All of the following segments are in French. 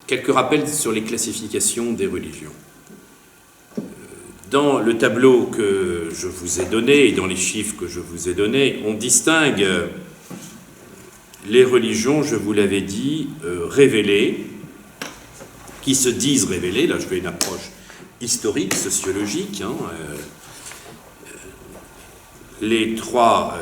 quelques rappels sur les classifications des religions. Dans le tableau que je vous ai donné et dans les chiffres que je vous ai donnés, on distingue les religions, je vous l'avais dit, révélées, qui se disent révélées. Là, je fais une approche historique, sociologique. Les trois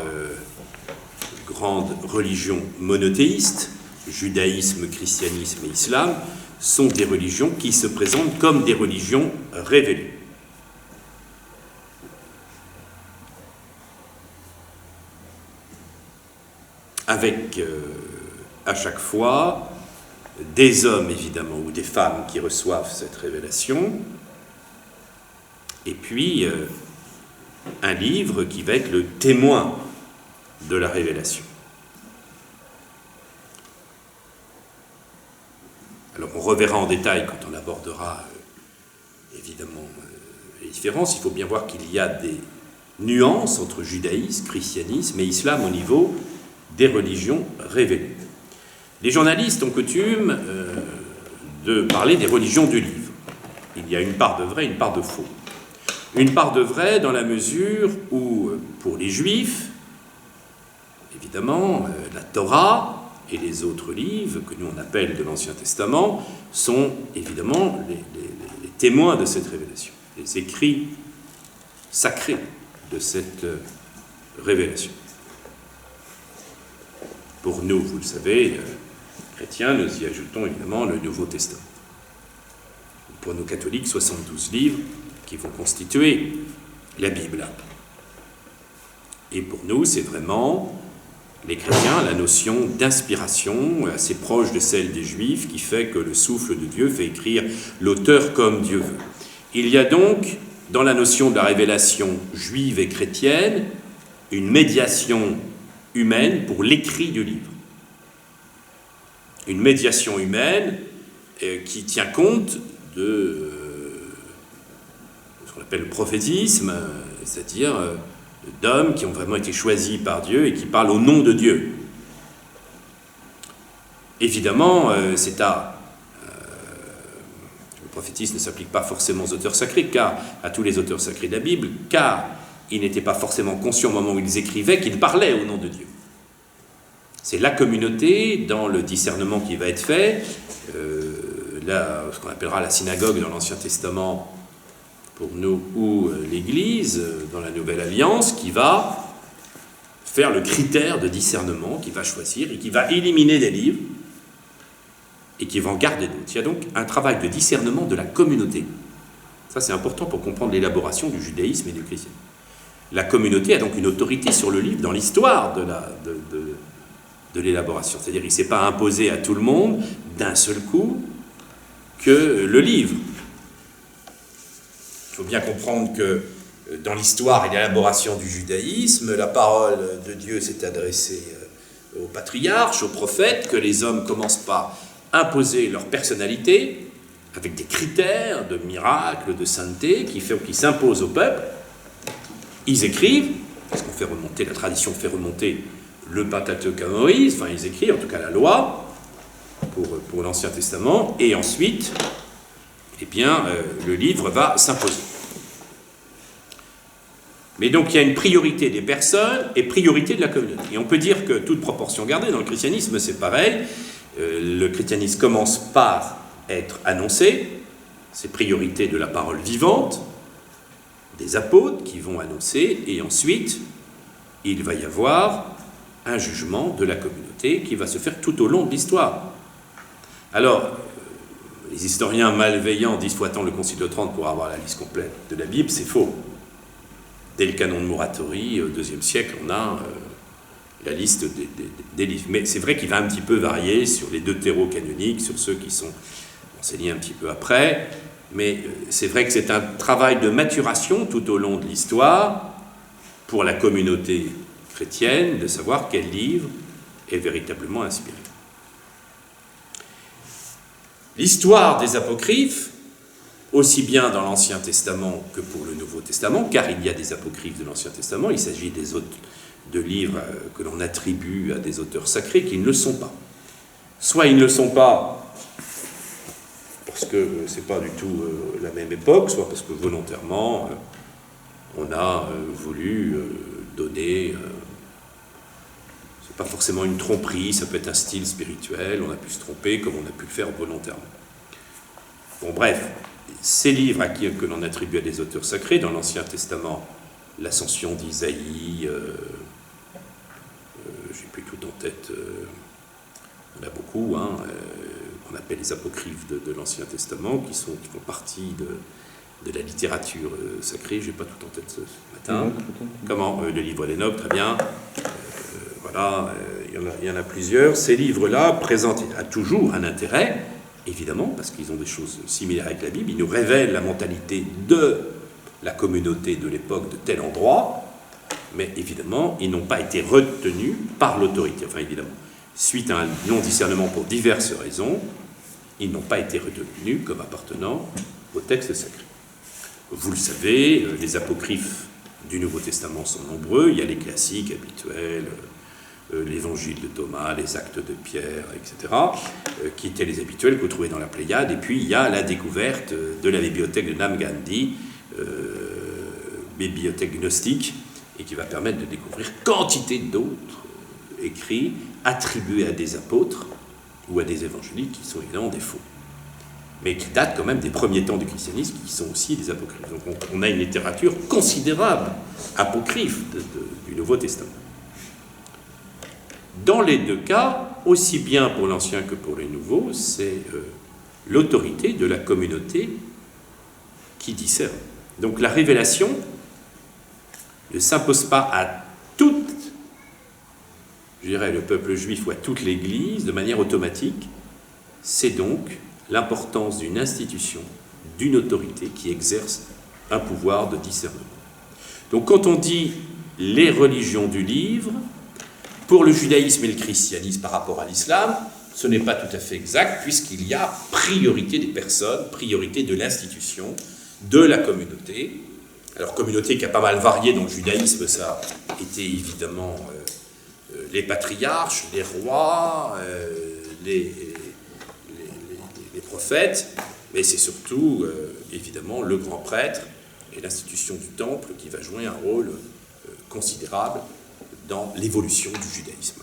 grandes religions monothéistes, judaïsme, christianisme et islam, sont des religions qui se présentent comme des religions révélées. Avec à chaque fois des hommes évidemment ou des femmes qui reçoivent cette révélation, et puis un livre qui va être le témoin de la révélation. Alors on reverra en détail quand on abordera évidemment les différences. Il faut bien voir qu'il y a des nuances entre judaïsme, christianisme et islam au niveau des religions révélées. Les journalistes ont coutume de parler des religions du livre. Il y a une part de vrai et une part de faux. Une part de vrai dans la mesure où, pour les Juifs, évidemment, la Torah et les autres livres, que nous on appelle de l'Ancien Testament, sont évidemment les témoins de cette révélation, les écrits sacrés de cette révélation. Pour nous, vous le savez, chrétiens, nous y ajoutons évidemment le Nouveau Testament. Pour nos catholiques, 72 livres qui vont constituer la Bible. Et pour nous, c'est vraiment, les chrétiens, la notion d'inspiration assez proche de celle des Juifs qui fait que le souffle de Dieu fait écrire l'auteur comme Dieu veut. Il y a donc, dans la notion de la révélation juive et chrétienne, une médiation humaine pour l'écrit du livre. Une médiation humaine qui tient compte de ce qu'on appelle le prophétisme, c'est-à-dire d'hommes qui ont vraiment été choisis par Dieu et qui parlent au nom de Dieu. Évidemment, le prophétisme ne s'applique pas forcément aux auteurs sacrés, car à tous les auteurs sacrés de la Bible, car ils n'étaient pas forcément conscients au moment où ils écrivaient qu'ils parlaient au nom de Dieu. C'est la communauté, dans le discernement qui va être fait, ce qu'on appellera la synagogue dans l'Ancien Testament pour nous, ou l'Église dans la Nouvelle Alliance, qui va faire le critère de discernement, qui va choisir et qui va éliminer des livres et qui va en garder d'autres. Il y a donc un travail de discernement de la communauté. Ça, c'est important pour comprendre l'élaboration du judaïsme et du christianisme. La communauté a donc une autorité sur le livre dans l'histoire de l'élaboration. C'est-à-dire qu'il ne s'est pas imposé à tout le monde, d'un seul coup, que le livre. Il faut bien comprendre que dans l'histoire et l'élaboration du judaïsme, la parole de Dieu s'est adressée aux patriarches, aux prophètes, que les hommes commencent par imposer leur personnalité, avec des critères de miracles, de sainteté, qui s'imposent au peuple. Ils écrivent, parce qu'on fait remonter, la tradition fait remonter le Pentateuque à Moïse, enfin ils écrivent en tout cas la loi pour l'Ancien Testament, et ensuite, eh bien, le livre va s'imposer. Mais donc il y a une priorité des personnes et priorité de la communauté. Et on peut dire que, toute proportion gardée, dans le christianisme c'est pareil, le christianisme commence par être annoncé, c'est priorité de la parole vivante, des apôtres qui vont annoncer, et ensuite il va y avoir un jugement de la communauté qui va se faire tout au long de l'histoire. Alors, les historiens malveillants disent qu'il faut attendre le Concile de Trente pour avoir la liste complète de la Bible, c'est faux. Dès le canon de Muratori, au IIe siècle, on a la liste des livres. Mais c'est vrai qu'il va un petit peu varier sur les deutéro-canoniques, sur ceux qui sont enseignés un petit peu après, mais c'est vrai que c'est un travail de maturation tout au long de l'histoire pour la communauté chrétienne de savoir quel livre est véritablement inspiré. L'histoire des apocryphes, aussi bien dans l'Ancien Testament que pour le Nouveau Testament, car il y a des apocryphes de l'Ancien Testament, il s'agit de livres que l'on attribue à des auteurs sacrés qui ne le sont pas. Soit ils ne le sont pas parce que ce n'est pas du tout la même époque, soit parce que volontairement on a voulu donner, c'est pas forcément une tromperie, ça peut être un style spirituel, on a pu se tromper comme on a pu le faire volontairement. Bon bref, ces livres que l'on attribue à des auteurs sacrés, dans l'Ancien Testament, l'Ascension d'Isaïe, j'ai plus tout en tête, on a beaucoup, on appelle les apocryphes de l'Ancien Testament, qui font partie de la littérature sacrée, je n'ai pas tout en tête ce matin. Comment le livre d'Enoch, très bien. Voilà, il y en a plusieurs. Ces livres-là présentent toujours un intérêt, évidemment, parce qu'ils ont des choses similaires avec la Bible. Ils nous révèlent la mentalité de la communauté de l'époque de tel endroit, mais évidemment, ils n'ont pas été retenus par l'autorité. Enfin, évidemment, suite à un non-discernement pour diverses raisons, ils n'ont pas été retenus comme appartenant au texte sacré. Vous le savez, les apocryphes du Nouveau Testament sont nombreux. Il y a les classiques habituels, l'évangile de Thomas, les actes de Pierre, etc., qui étaient les habituels que vous trouvez dans la Pléiade. Et puis, il y a la découverte de la bibliothèque de Nam Gandhi, bibliothèque gnostique, et qui va permettre de découvrir quantité d'autres écrits attribués à des apôtres ou à des évangéliques qui sont évidemment des faux, mais qui datent quand même des premiers temps du christianisme, qui sont aussi des apocryphes. Donc on a une littérature considérable, apocryphe du Nouveau Testament. Dans les deux cas, aussi bien pour l'Ancien que pour les Nouveaux, c'est l'autorité de la communauté qui discerne. Donc la révélation ne s'impose pas à toute, je dirais, le peuple juif ou à toute l'Église de manière automatique. C'est donc l'importance d'une institution, d'une autorité qui exerce un pouvoir de discernement. Donc quand on dit les religions du livre, pour le judaïsme et le christianisme par rapport à l'islam, ce n'est pas tout à fait exact, puisqu'il y a priorité des personnes, priorité de l'institution, de la communauté. Alors communauté qui a pas mal varié dans le judaïsme, ça a été évidemment les patriarches, les rois, les prophètes, mais c'est surtout évidemment le grand prêtre et l'institution du temple qui va jouer un rôle considérable dans l'évolution du judaïsme.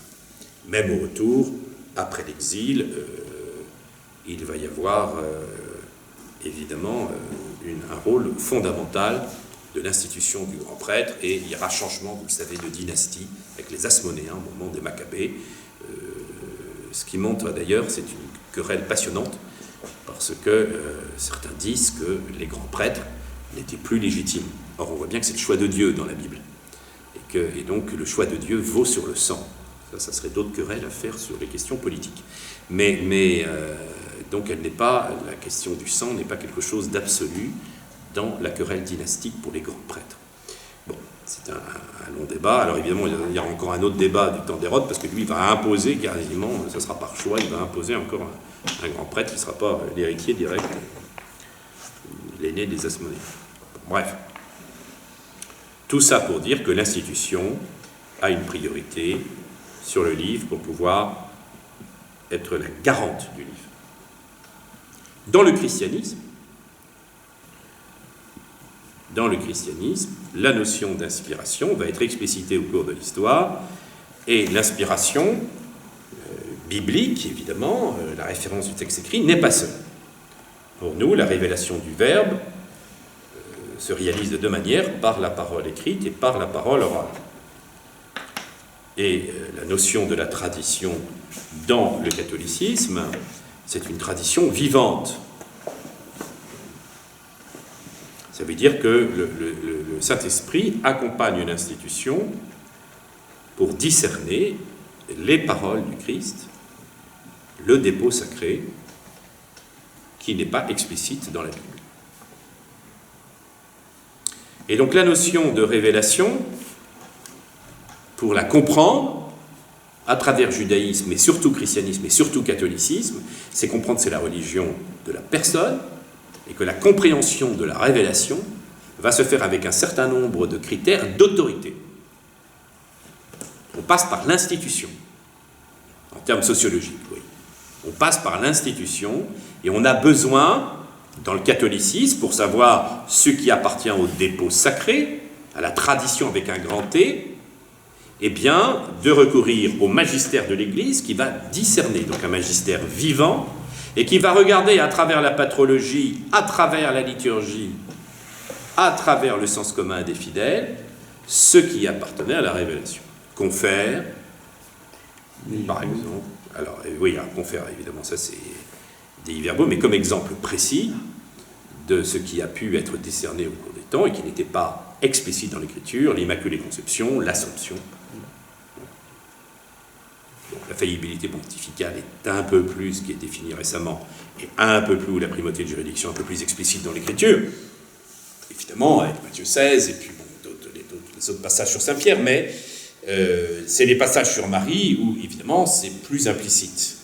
Même au retour, après l'exil, il va y avoir évidemment un rôle fondamental de l'institution du grand prêtre, et il y aura changement, vous le savez, de dynastie avec les Asmonéens au moment des Maccabées, ce qui montre d'ailleurs, c'est une querelle passionnante, parce que certains disent que les grands prêtres n'étaient plus légitimes. Or, on voit bien que c'est le choix de Dieu dans la Bible, et donc le choix de Dieu vaut sur le sang. Ça serait d'autres querelles à faire sur les questions politiques. Mais donc elle n'est pas, la question du sang n'est pas quelque chose d'absolu dans la querelle dynastique pour les grands prêtres. Bon, c'est un long débat. Alors évidemment, il y a encore un autre débat du temps d'Hérode, parce que lui, il va imposer quasiment, ça sera par choix, il va imposer encore un grand prêtre qui ne sera pas l'héritier direct, l'aîné des Asmonéens. Bref. Tout ça pour dire que l'institution a une priorité sur le livre pour pouvoir être la garante du livre. Dans le christianisme, la notion d'inspiration va être explicitée au cours de l'histoire, et l'inspiration biblique, évidemment, la référence du texte écrit, n'est pas seule. Pour nous, la révélation du Verbe se réalise de deux manières, par la parole écrite et par la parole orale. Et la notion de la tradition dans le catholicisme, c'est une tradition vivante. Ça veut dire que le Saint-Esprit accompagne l'institution pour discerner les paroles du Christ, le dépôt sacré, qui n'est pas explicite dans la Bible. Et donc la notion de révélation, pour la comprendre, à travers judaïsme, et surtout christianisme, et surtout catholicisme, c'est comprendre que c'est la religion de la personne, et que la compréhension de la révélation va se faire avec un certain nombre de critères d'autorité. On passe par l'institution, en termes sociologiques, oui. On passe par l'institution Et on a besoin, dans le catholicisme, pour savoir ce qui appartient au dépôt sacré, à la tradition avec un grand T, eh bien, de recourir au magistère de l'Église qui va discerner, donc un magistère vivant, et qui va regarder à travers la patrologie, à travers la liturgie, à travers le sens commun des fidèles, ce qui appartenait à la révélation. Confère, par exemple. Alors, oui, un confère, évidemment, ça c'est des verbaux, mais comme exemple précis de ce qui a pu être décerné au cours des temps et qui n'était pas explicite dans l'Écriture, l'Immaculée Conception, l'Assomption. Donc, la faillibilité pontificale est un peu plus, qui est définie récemment, et un peu plus, la primauté de juridiction un peu plus explicite dans l'Écriture, évidemment, avec Matthieu 16, et puis bon, les autres passages sur Saint-Pierre, mais c'est les passages sur Marie où, évidemment, c'est plus implicite.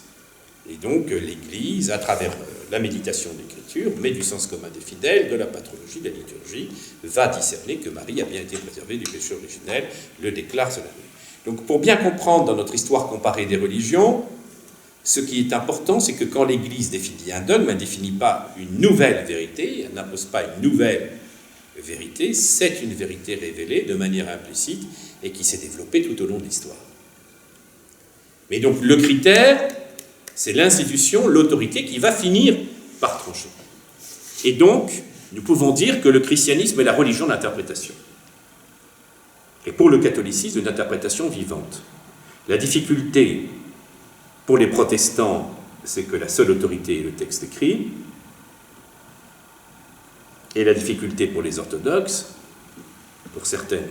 Et donc, l'Église, à travers la méditation de l'Écriture, mais du sens commun des fidèles, de la patrologie, de la liturgie, va discerner que Marie a bien été préservée du péché originel, le déclare solennellement. Donc, pour bien comprendre dans notre histoire comparée des religions, ce qui est important, c'est que quand l'Église définit un dogme, elle ne définit pas une nouvelle vérité, elle n'impose pas une nouvelle vérité, c'est une vérité révélée de manière implicite et qui s'est développée tout au long de l'histoire. Mais donc, le critère, c'est l'institution, l'autorité qui va finir par trancher. Et donc, nous pouvons dire que le christianisme est la religion d'interprétation. Et pour le catholicisme, une interprétation vivante. La difficulté pour les protestants, c'est que la seule autorité est le texte écrit. Et la difficulté pour les orthodoxes, pour certaines,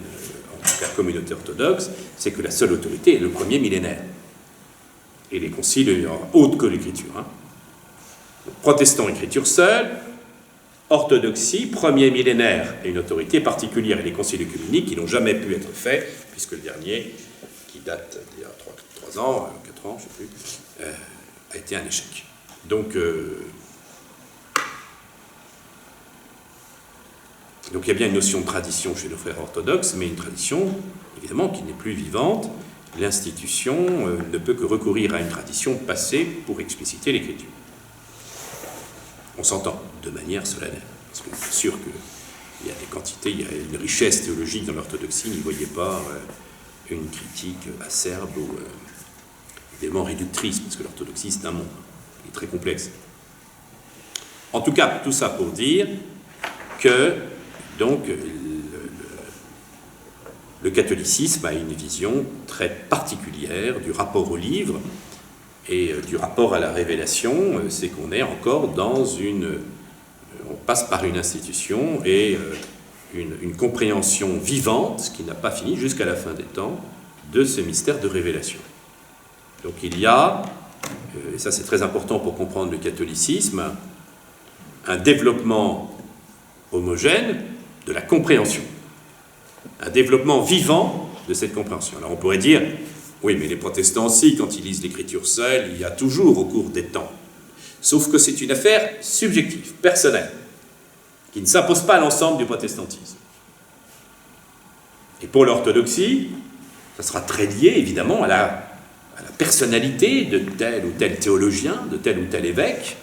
en tout cas communautés orthodoxes, c'est que la seule autorité est le premier millénaire. Et les conciles autres que l'écriture. Protestants, écriture seule. Orthodoxie, premier millénaire, et une autorité particulière, et les conciles œcuméniques qui n'ont jamais pu être faits, puisque le dernier, qui date d'il y a 3 ans, 4 ans, je ne sais plus, a été un échec. Donc il y a bien une notion de tradition chez nos frères orthodoxes, mais une tradition, évidemment, qui n'est plus vivante. L'institution ne peut que recourir à une tradition passée pour expliciter l'Écriture. On s'entend de manière solennelle, parce que c'est sûr qu'il y a des quantités, il y a une richesse théologique dans l'orthodoxie, n'y voyez pas une critique acerbe ou évidemment réductrice, parce que l'orthodoxie c'est un monde, il est très complexe. En tout cas, tout ça pour dire que donc le catholicisme a une vision très particulière du rapport au livre et du rapport à la révélation, c'est qu'on est encore dans on passe par une institution et une compréhension vivante, qui n'a pas fini jusqu'à la fin des temps, de ce mystère de révélation. Donc il y a, et ça c'est très important pour comprendre le catholicisme, un développement homogène de la compréhension, un développement vivant de cette compréhension. Alors on pourrait dire, oui, mais les protestants aussi, quand ils lisent l'Écriture seule, il y a toujours au cours des temps. Sauf que c'est une affaire subjective, personnelle, qui ne s'impose pas à l'ensemble du protestantisme. Et pour l'orthodoxie, ça sera très lié, évidemment, à la personnalité de tel ou tel théologien, de tel ou tel évêque,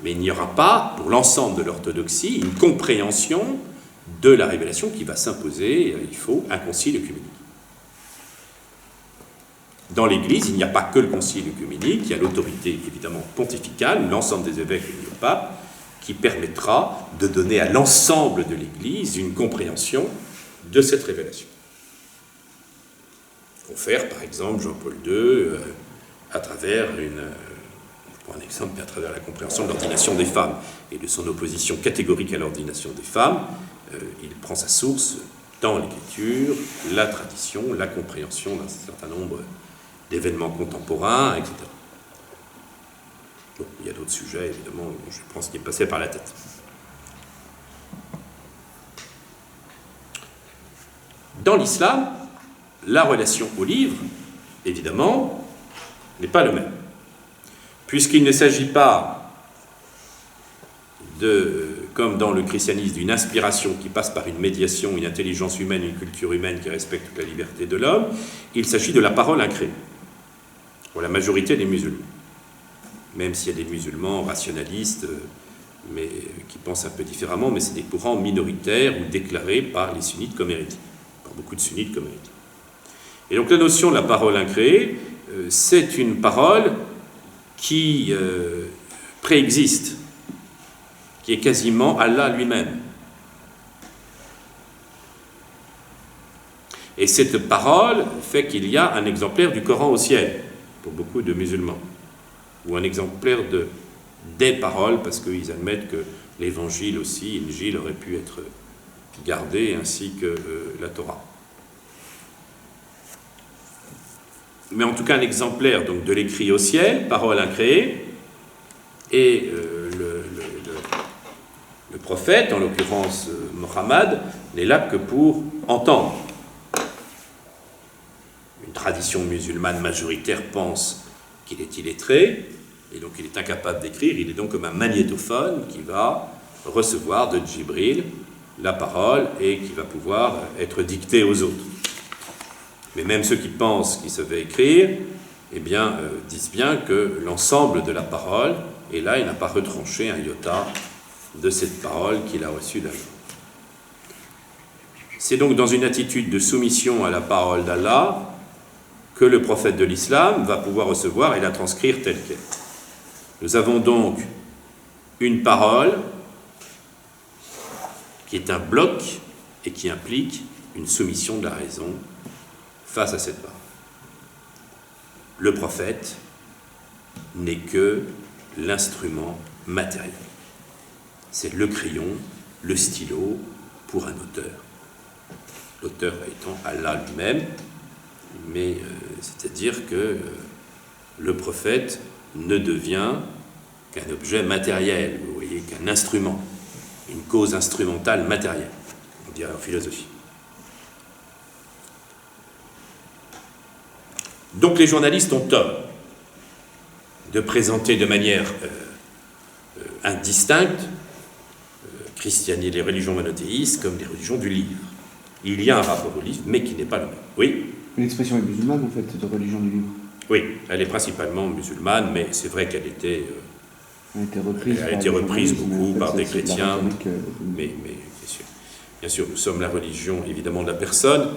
mais il n'y aura pas, pour l'ensemble de l'orthodoxie, une compréhension de la révélation qui va s'imposer, il faut un concile œcuménique. Dans l'Église, il n'y a pas que le concile œcuménique, il y a l'autorité évidemment pontificale, l'ensemble des évêques et du pape, qui permettra de donner à l'ensemble de l'Église une compréhension de cette révélation. Confère, par exemple, Jean-Paul II, à travers pour un exemple, à travers la compréhension de l'ordination des femmes et de son opposition catégorique à l'ordination des femmes, il prend sa source dans l'Écriture, la tradition, la compréhension d'un certain nombre d'événements contemporains, etc. Bon, il y a d'autres sujets, évidemment, je pense qu'il est passé par la tête. Dans l'islam, la relation au livre, évidemment, n'est pas le même. Puisqu'il ne s'agit pas comme dans le christianisme, d'une inspiration qui passe par une médiation, une intelligence humaine, une culture humaine qui respecte toute la liberté de l'homme, il s'agit de la parole incréée, pour la majorité des musulmans. même s'il y a des musulmans rationalistes, mais qui pensent un peu différemment, mais c'est des courants minoritaires ou déclarés par les sunnites comme hérétiques, par beaucoup de sunnites comme hérétiques. Et donc la notion de la parole incréée, c'est une parole qui préexiste, qui est quasiment Allah lui-même. Et cette parole fait qu'il y a un exemplaire du Coran au ciel, pour beaucoup de musulmans, ou un exemplaire des paroles, parce qu'ils admettent que l'évangile aussi, l'Injil, aurait pu être gardé, ainsi que la Torah. Mais en tout cas un exemplaire donc, de l'écrit au ciel, parole incréée, et le prophète, en l'occurrence Mohammed, n'est là que pour entendre. Une tradition musulmane majoritaire pense qu'il est illettré, et donc il est incapable d'écrire, il est donc comme un magnétophone qui va recevoir de Djibril la parole et qui va pouvoir être dicté aux autres. Mais même ceux qui pensent qu'ils savaient écrire, eh bien, disent bien que l'ensemble de la parole est là, il n'a pas retranché un iota de cette parole qu'il a reçue d'Allah. C'est donc dans une attitude de soumission à la parole d'Allah que le prophète de l'islam va pouvoir recevoir et la transcrire telle qu'elle. Nous avons donc une parole qui est un bloc et qui implique une soumission de la raison face à cette parole. Le prophète n'est que l'instrument matériel. C'est le crayon, le stylo pour un auteur. L'auteur étant Allah lui-même, mais c'est-à-dire que le prophète ne devient qu'un objet matériel, vous voyez, qu'un instrument, une cause instrumentale matérielle, on dirait en philosophie. Donc les journalistes ont tort de présenter de manière indistincte les religions monothéistes comme des religions du livre. Il y a un rapport au livre, mais qui n'est pas le même. Oui ? L'expression est musulmane, en fait, de religion du livre. Oui, elle est principalement musulmane, mais c'est vrai qu'elle était... Elle a été reprise beaucoup par des chrétiens, mais bien sûr, nous sommes la religion, évidemment, de la personne,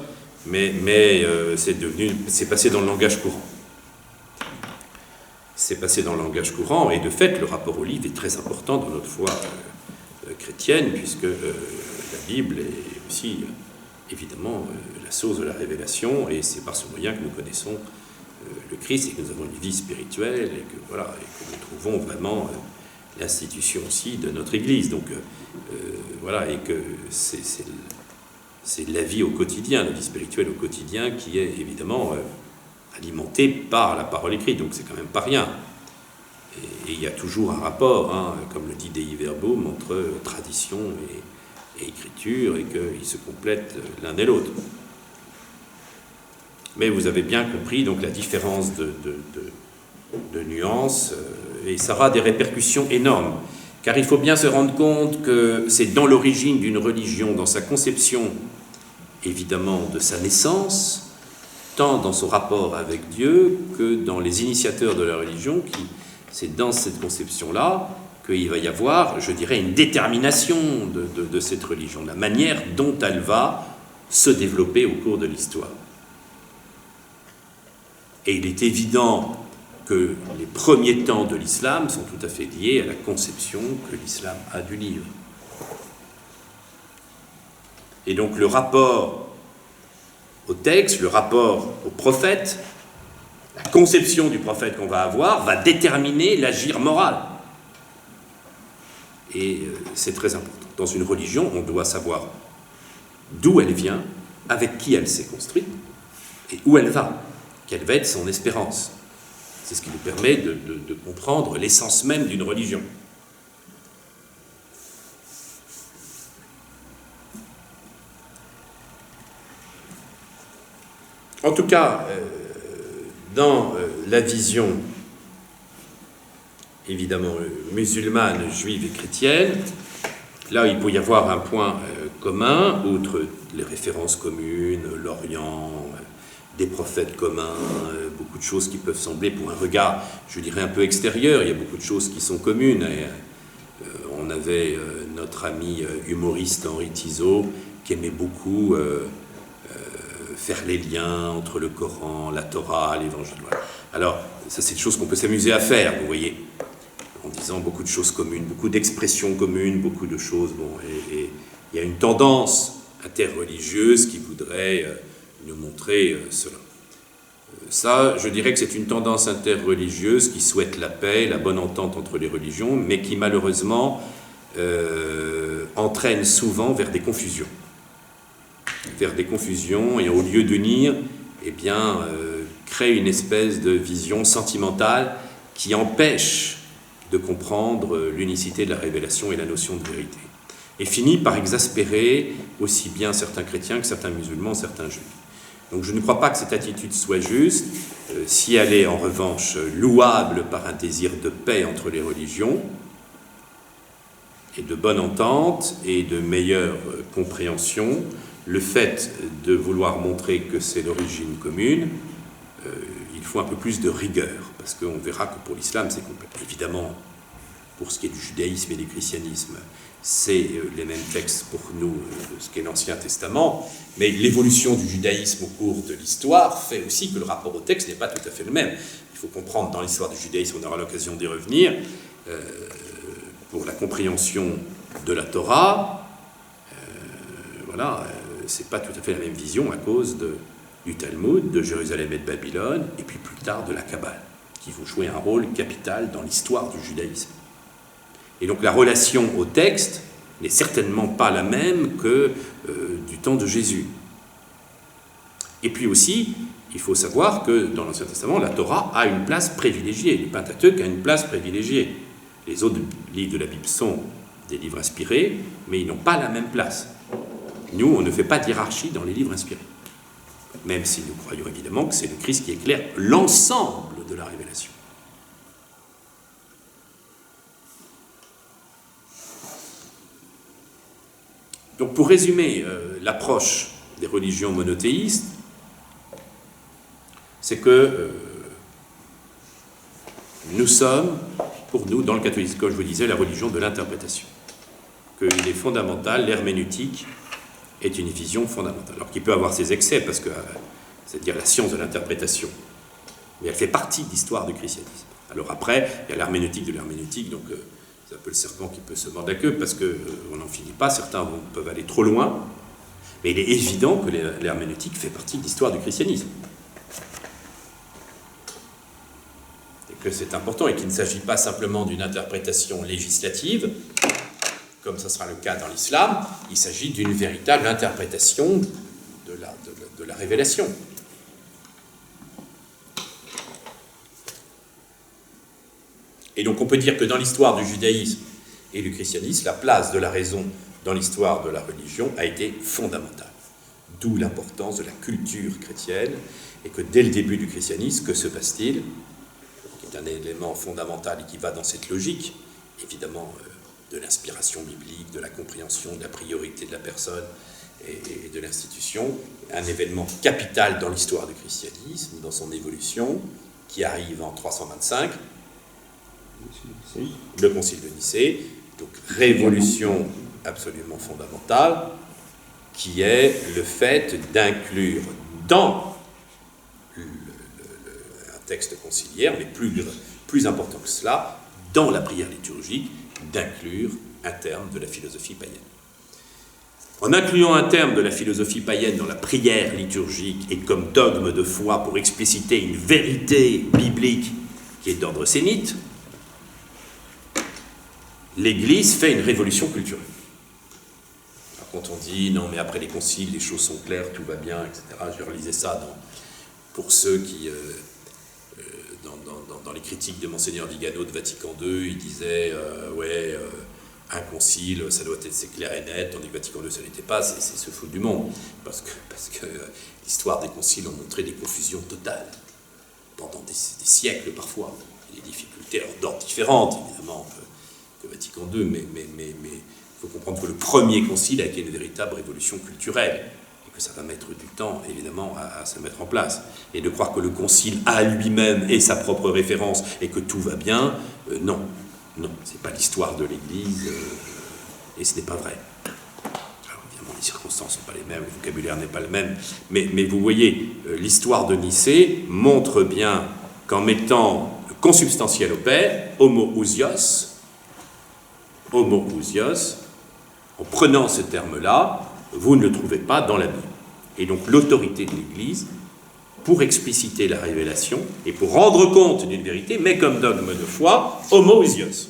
mais c'est passé dans le langage courant. C'est passé dans le langage courant, et de fait, le rapport au livre est très important dans notre foi chrétienne, puisque la Bible est aussi, évidemment, la source de la révélation, et c'est par ce moyen que nous connaissons le Christ, et que nous avons une vie spirituelle, et que nous trouvons vraiment l'institution aussi de notre Église. Donc, et que c'est la vie au quotidien, la vie spirituelle au quotidien, qui est évidemment alimentée par la parole écrite, donc c'est quand même pas rien. Et il y a toujours un rapport, comme le dit Dei Verbum, entre tradition et écriture, et qu'ils se complètent l'un et l'autre. Mais vous avez bien compris donc la différence de nuances, et ça aura des répercussions énormes. Car il faut bien se rendre compte que c'est dans l'origine d'une religion, dans sa conception, évidemment, de sa naissance, tant dans son rapport avec Dieu que dans les initiateurs de la religion, c'est dans cette conception-là qu'il va y avoir, je dirais, une détermination de cette religion, la manière dont elle va se développer au cours de l'histoire. Et il est évident que les premiers temps de l'islam sont tout à fait liés à la conception que l'islam a du livre. Et donc le rapport au texte, le rapport au prophète, la conception du prophète qu'on va avoir, va déterminer l'agir moral. Et c'est très important. Dans une religion, on doit savoir d'où elle vient, avec qui elle s'est construite, et où elle va, quelle va être son espérance. C'est ce qui nous permet de comprendre l'essence même d'une religion. En tout cas, dans la vision, évidemment, musulmane, juive et chrétienne, là, il peut y avoir un point commun, outre les références communes, l'Orient, des prophètes communs, beaucoup de choses qui peuvent sembler, pour un regard, je dirais, un peu extérieur, il y a beaucoup de choses qui sont communes. Et, on avait notre ami humoriste Henri Tizot qui aimait beaucoup faire les liens entre le Coran, la Torah, l'Évangile. Voilà. Alors, ça c'est des choses qu'on peut s'amuser à faire, vous voyez, en disant beaucoup de choses communes, beaucoup d'expressions communes, beaucoup de choses. Bon, et il y a une tendance interreligieuse qui voudrait nous montrer cela. Ça, je dirais que c'est une tendance interreligieuse qui souhaite la paix, la bonne entente entre les religions, mais qui malheureusement entraîne souvent vers des confusions. Et au lieu d'unir, eh bien, crée une espèce de vision sentimentale qui empêche de comprendre l'unicité de la révélation et la notion de vérité. Et finit par exaspérer aussi bien certains chrétiens que certains musulmans, certains juifs. Donc je ne crois pas que cette attitude soit juste, si elle est en revanche louable par un désir de paix entre les religions, et de bonne entente et de meilleure compréhension, le fait de vouloir montrer que c'est l'origine commune, il faut un peu plus de rigueur, parce qu'on verra que pour l'islam c'est complet. Évidemment, pour ce qui est du judaïsme et du christianisme, c'est les mêmes textes pour nous, ce qu'est l'Ancien Testament, mais l'évolution du judaïsme au cours de l'histoire fait aussi que le rapport au texte n'est pas tout à fait le même. Il faut comprendre, dans l'histoire du judaïsme, on aura l'occasion d'y revenir, pour la compréhension de la Torah, c'est pas tout à fait la même vision à cause du Talmud, de Jérusalem et de Babylone, et puis plus tard de la Kabbale, qui vont jouer un rôle capital dans l'histoire du judaïsme. Et donc la relation au texte n'est certainement pas la même que du temps de Jésus. Et puis aussi, il faut savoir que dans l'Ancien Testament, la Torah a une place privilégiée, le Pentateuque a une place privilégiée. Les autres livres de la Bible sont des livres inspirés, mais ils n'ont pas la même place. Nous, on ne fait pas d'hiérarchie dans les livres inspirés, même si nous croyons évidemment que c'est le Christ qui éclaire l'ensemble de la révélation. Donc pour résumer l'approche des religions monothéistes, c'est que nous sommes, pour nous, dans le catholicisme, comme je vous disais, la religion de l'interprétation. Qu'il est fondamental, l'herméneutique est une vision fondamentale. Alors qu'il peut avoir ses excès, parce que, c'est-à-dire la science de l'interprétation, mais elle fait partie de l'histoire du christianisme. Alors après, il y a l'herméneutique de l'herméneutique, donc c'est un peu le serpent qui peut se mordre la queue, parce qu'on n'en finit pas, certains peuvent aller trop loin, mais il est évident que l'herméneutique fait partie de l'histoire du christianisme. Et que c'est important, et qu'il ne s'agit pas simplement d'une interprétation législative, comme ce sera le cas dans l'islam, il s'agit d'une véritable interprétation de la révélation. Et donc on peut dire que dans l'histoire du judaïsme et du christianisme, la place de la raison dans l'histoire de la religion a été fondamentale. D'où l'importance de la culture chrétienne, et que dès le début du christianisme, que se passe-t-il? Qui est un élément fondamental et qui va dans cette logique, évidemment, de l'inspiration biblique, de la compréhension de la priorité de la personne et de l'institution, un événement capital dans l'histoire du christianisme, dans son évolution, qui arrive en 325, le Concile de Nicée, donc révolution absolument fondamentale, qui est le fait d'inclure dans un texte conciliaire, mais plus important que cela, dans la prière liturgique, d'inclure un terme de la philosophie païenne. En incluant un terme de la philosophie païenne dans la prière liturgique et comme dogme de foi pour expliciter une vérité biblique qui est d'ordre sémite, l'Église fait une révolution culturelle. Alors, quand on dit non mais après les conciles les choses sont claires, tout va bien, etc., je relisais ça pour ceux qui dans les critiques de Monseigneur Vigano de Vatican II, il disait un concile, ça doit être c'est clair et net, tandis que Vatican II ça n'était pas, c'est se foutre du monde, parce que l'histoire des conciles ont montré des confusions totales pendant des siècles parfois, des difficultés d'ordre différentes évidemment que Vatican II, mais il faut comprendre que le premier concile a été une véritable révolution culturelle, et que ça va mettre du temps, évidemment, à se mettre en place. Et de croire que le Concile a lui-même et sa propre référence et que tout va bien, non. Non, ce n'est pas l'histoire de l'Église, et ce n'est pas vrai. Alors, évidemment, les circonstances ne sont pas les mêmes, le vocabulaire n'est pas le même, mais vous voyez, l'histoire de Nicée montre bien qu'en mettant consubstantiel au Père, homoousios, en prenant ce terme-là, vous ne le trouvez pas dans la Bible. Et donc l'autorité de l'Église, pour expliciter la révélation et pour rendre compte d'une vérité, mais comme dogme de foi, homoousios,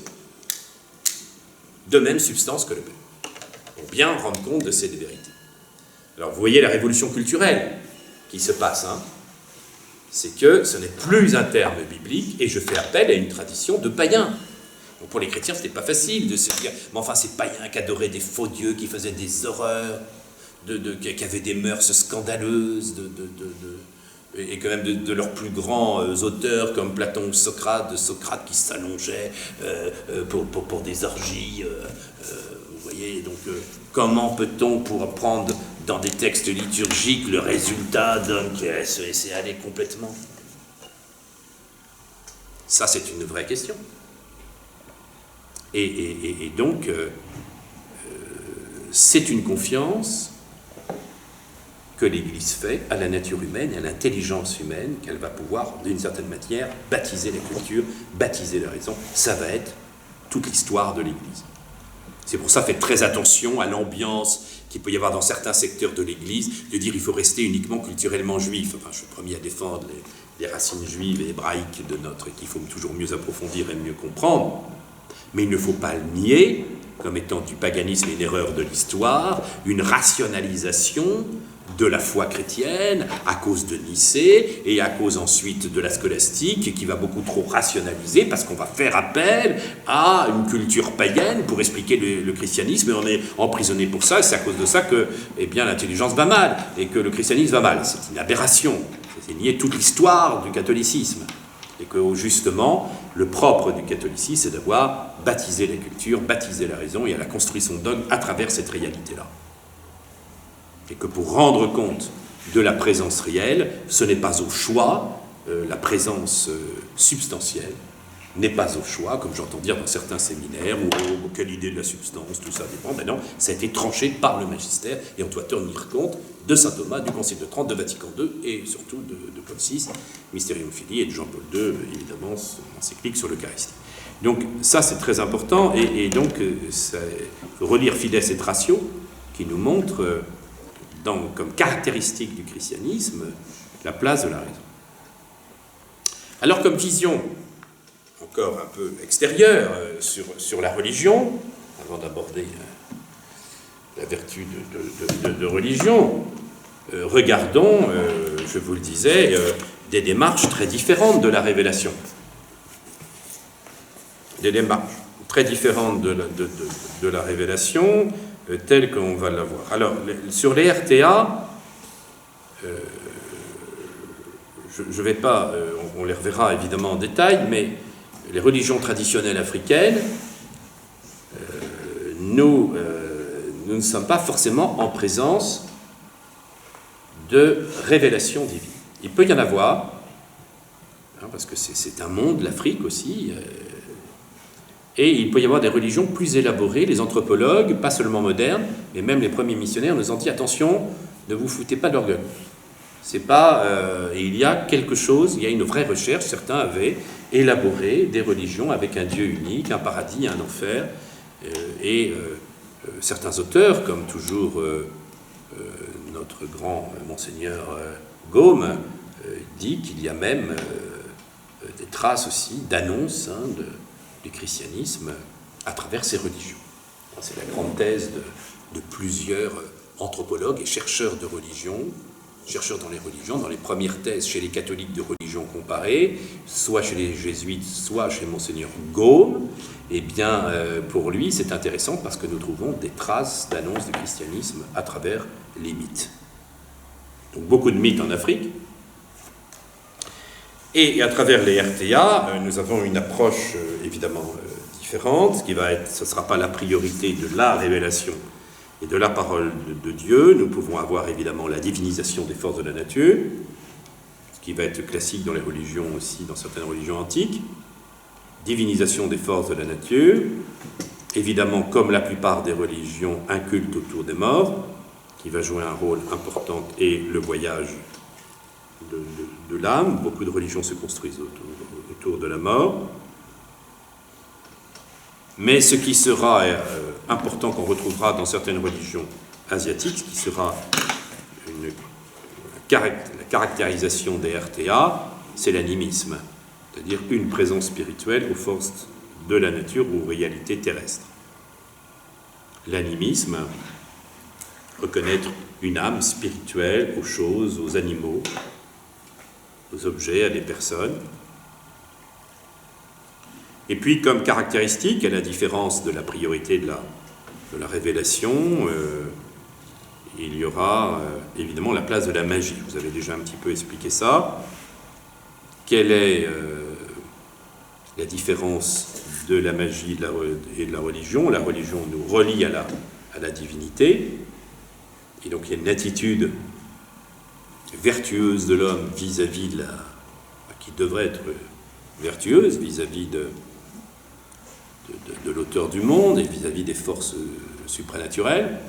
de même substance que le Père, pour bien rendre compte de cette vérité. Alors vous voyez la révolution culturelle qui se passe, hein, c'est que ce n'est plus un terme biblique et je fais appel à une tradition de païens. Donc pour les chrétiens, ce n'était pas facile de se dire, mais enfin ces païens qui adoraient des faux dieux, qui faisaient des horreurs, qui avaient des mœurs scandaleuses, et quand même de leurs plus grands auteurs comme Platon ou Socrate, qui s'allongeaient pour des orgies. Vous voyez, donc comment peut-on, pour prendre dans des textes liturgiques le résultat d'un qui se laisser aller complètement? Ça, c'est une vraie question. Et donc, c'est une confiance que l'Église fait à la nature humaine et à l'intelligence humaine qu'elle va pouvoir, d'une certaine manière, baptiser la culture, baptiser la raison. Ça va être toute l'histoire de l'Église. C'est pour ça, faites très attention à l'ambiance qu'il peut y avoir dans certains secteurs de l'Église, de dire qu'il faut rester uniquement culturellement juif. Enfin, je suis le premier à défendre les racines juives et hébraïques de notre, qu'il faut toujours mieux approfondir et mieux comprendre. Mais il ne faut pas le nier comme étant du paganisme et une erreur de l'histoire, une rationalisation de la foi chrétienne à cause de Nicée et à cause ensuite de la scolastique qui va beaucoup trop rationaliser parce qu'on va faire appel à une culture païenne pour expliquer le christianisme et on est emprisonné pour ça et c'est à cause de ça que l'intelligence va mal et que le christianisme va mal. C'est une aberration, c'est nier toute l'histoire du catholicisme et que justement le propre du catholicisme c'est d'avoir baptisé la culture, baptisé la raison et elle a construit son dogme à travers cette réalité-là. Et que pour rendre compte de la présence réelle, ce n'est pas au choix, la présence substantielle n'est pas au choix, comme j'entends dire dans certains séminaires, ou quelle idée de la substance, tout ça dépend. Ben non, ça a été tranché par le magistère, et on doit tenir compte de saint Thomas, du Concile de Trente, de Vatican II, et surtout de Paul VI, Mysterium Filii, et de Jean-Paul II, évidemment, son encyclique sur l'Eucharistie. Donc ça, c'est très important, et donc, il faut relire Fides et Ratio, qui nous montre... comme caractéristique du christianisme, la place de la raison. Alors, comme vision encore un peu extérieure sur la religion, avant d'aborder la vertu de religion, regardons, je vous le disais, des démarches très différentes de la révélation. Des démarches très différentes de la révélation, telle qu'on va la voir. Alors, sur les RTA, je ne vais pas, on les reverra évidemment en détail, mais les religions traditionnelles africaines, nous ne sommes pas forcément en présence de révélation divine. Il peut y en avoir, hein, parce que c'est un monde, l'Afrique aussi, et il peut y avoir des religions plus élaborées. Les anthropologues, pas seulement modernes, mais même les premiers missionnaires nous ont dit attention, ne vous foutez pas de leur gueule. C'est pas, il y a quelque chose, il y a une vraie recherche. Certains avaient élaboré des religions avec un Dieu unique, un paradis, un enfer, et certains auteurs, comme toujours notre grand monseigneur Gaume, dit qu'il y a même des traces aussi d'annonces du christianisme à travers ces religions. C'est la grande thèse de plusieurs anthropologues et chercheurs de religion, chercheurs dans les religions, dans les premières thèses chez les catholiques de religion comparée, soit chez les jésuites, soit chez monseigneur Gaume. Eh bien, pour lui, c'est intéressant parce que nous trouvons des traces d'annonces du christianisme à travers les mythes. Donc beaucoup de mythes en Afrique. Et à travers les RTA, nous avons une approche évidemment différente, ce ne sera pas la priorité de la révélation, Et de la parole de Dieu, nous pouvons avoir évidemment la divinisation des forces de la nature, ce qui va être classique dans les religions aussi, dans certaines religions antiques. Divinisation des forces de la nature, évidemment comme la plupart des religions, un culte autour des morts, qui va jouer un rôle important, et le voyage de l'âme. Beaucoup de religions se construisent autour de la mort. Mais ce qui sera important, qu'on retrouvera dans certaines religions asiatiques, ce qui sera la caractérisation des RTA, c'est l'animisme, c'est-à-dire une présence spirituelle aux forces de la nature ou aux réalités terrestres. L'animisme, reconnaître une âme spirituelle aux choses, aux animaux, aux objets, à des personnes. Et puis, comme caractéristique, à la différence de la priorité de la révélation, il y aura évidemment la place de la magie. Vous avez déjà un petit peu expliqué ça. Quelle est la différence de la magie et de la religion? La religion nous relie à la divinité, et donc il y a une attitude vertueuse de l'homme vis-à-vis qui devrait être vertueuse vis-à-vis de l'auteur du monde et vis-à-vis des forces supranaturelles.